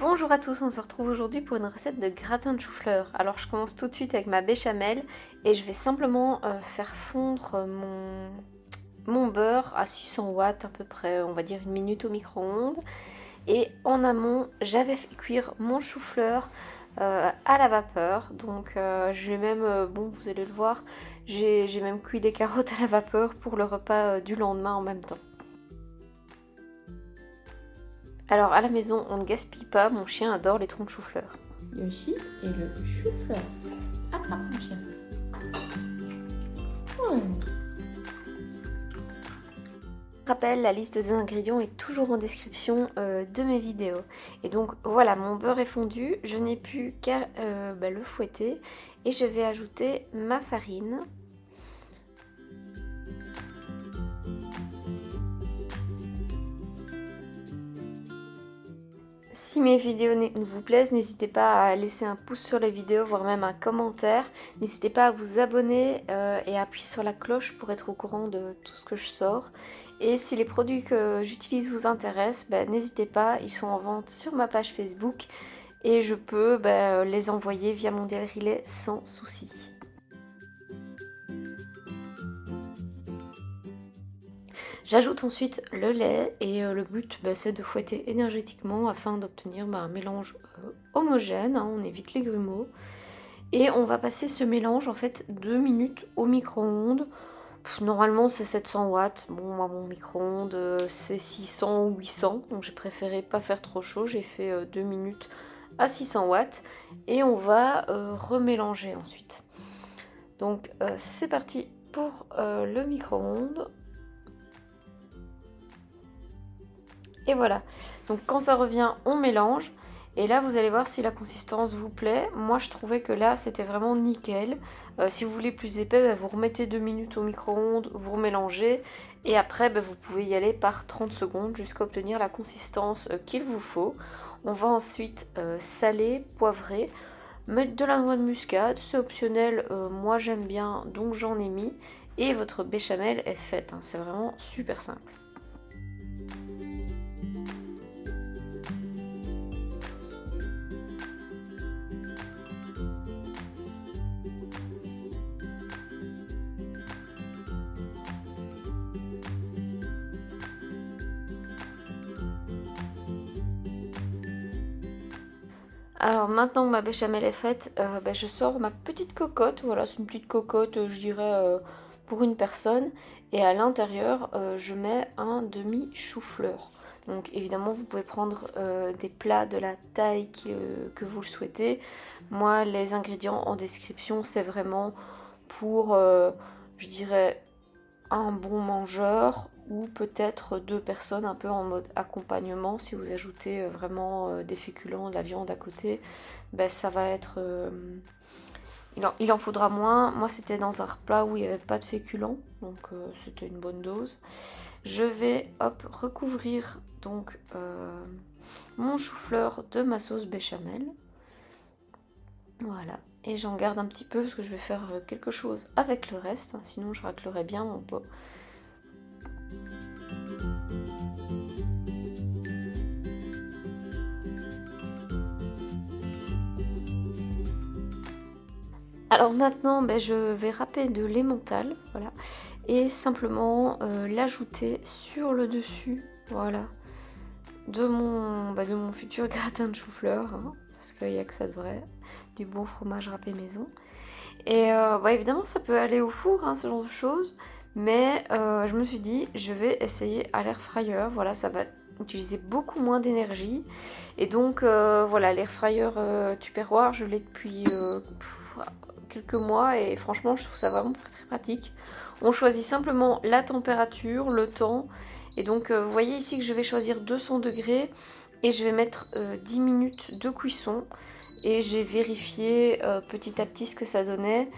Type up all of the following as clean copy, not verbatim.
Bonjour à tous, on se retrouve aujourd'hui pour une recette de gratin de chou-fleur. Alors je commence tout de suite avec ma béchamel et je vais simplement faire fondre mon beurre à 600 watts à peu près, on va dire une minute au micro-ondes. Et en amont, j'avais fait cuire mon chou-fleur à la vapeur. Donc j'ai même, bon vous allez le voir, j'ai même cuit des carottes à la vapeur pour le repas du lendemain en même temps. Alors à la maison, on ne gaspille pas, mon chien adore les troncs de chou-fleur. Yoshi et le chou-fleur. Attrape mon chien. Ouais. Je rappelle, la liste des ingrédients est toujours en description de mes vidéos. Et donc voilà, mon beurre est fondu, je n'ai plus qu'à le fouetter et je vais ajouter ma farine. Si mes vidéos vous plaisent, n'hésitez pas à laisser un pouce sur les vidéos, voire même un commentaire. N'hésitez pas à vous abonner et à appuyer sur la cloche pour être au courant de tout ce que je sors. Et si les produits que j'utilise vous intéressent, n'hésitez pas, ils sont en vente sur ma page Facebook et je peux les envoyer via Mondial Relay sans souci. J'ajoute ensuite le lait et le but c'est de fouetter énergétiquement afin d'obtenir un mélange homogène, hein, on évite les grumeaux. Et on va passer ce mélange en fait 2 minutes au micro-ondes. Normalement c'est 700 watts, bon moi mon micro-ondes c'est 600 ou 800, donc j'ai préféré pas faire trop chaud, j'ai fait 2 minutes à 600 watts et on va remélanger ensuite. Donc c'est parti pour le micro-ondes. Et voilà, donc quand ça revient, on mélange. Et là, vous allez voir si la consistance vous plaît. Moi, je trouvais que là, c'était vraiment nickel. Si vous voulez plus épais, vous remettez 2 minutes au micro-ondes, vous remélangez. Et après, vous pouvez y aller par 30 secondes jusqu'à obtenir la consistance qu'il vous faut. On va ensuite saler, poivrer, mettre de la noix de muscade. C'est optionnel, moi j'aime bien, donc j'en ai mis. Et votre béchamel est faite, hein. C'est vraiment super simple. Alors maintenant que ma béchamel est faite, je sors ma petite cocotte. Voilà, c'est une petite cocotte, je dirais, pour une personne. Et à l'intérieur, je mets un demi chou-fleur. Donc évidemment, vous pouvez prendre des plats de la taille que vous le souhaitez. Moi, les ingrédients en description, c'est vraiment pour, je dirais, un bon mangeur ou peut-être 2 personnes un peu en mode accompagnement. Si vous ajoutez vraiment des féculents, de la viande à côté, ça va être il en faudra moins. Moi c'était dans un plat où il n'y avait pas de féculents, donc c'était une bonne dose. Je vais recouvrir donc mon chou-fleur de ma sauce béchamel. Voilà, et j'en garde un petit peu parce que je vais faire quelque chose avec le reste, hein, sinon je raclerai bien mon pot. Alors maintenant, je vais râper de l'emmental, voilà, et simplement l'ajouter sur le dessus, voilà, de mon futur gratin de chou-fleur, hein, parce qu'il n'y a que ça de vrai, du bon fromage râpé maison. Et évidemment ça peut aller au four, hein, ce genre de choses, mais je me suis dit je vais essayer à l'air fryer. Voilà, ça va utiliser beaucoup moins d'énergie. Et donc voilà, l'air fryer Tupperware, je l'ai depuis quelques mois et franchement je trouve ça vraiment très pratique. On choisit simplement la température, le temps, et donc vous voyez ici que je vais choisir 200 degrés et je vais mettre 10 minutes de cuisson. Et j'ai vérifié petit à petit ce que ça donnait.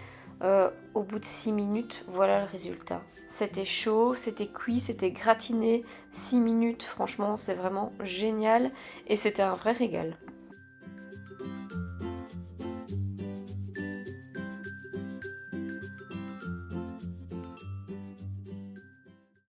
Au bout de 6 minutes, voilà le résultat. C'était chaud, c'était cuit, c'était gratiné. 6 minutes, franchement, c'est vraiment génial. Et c'était un vrai régal.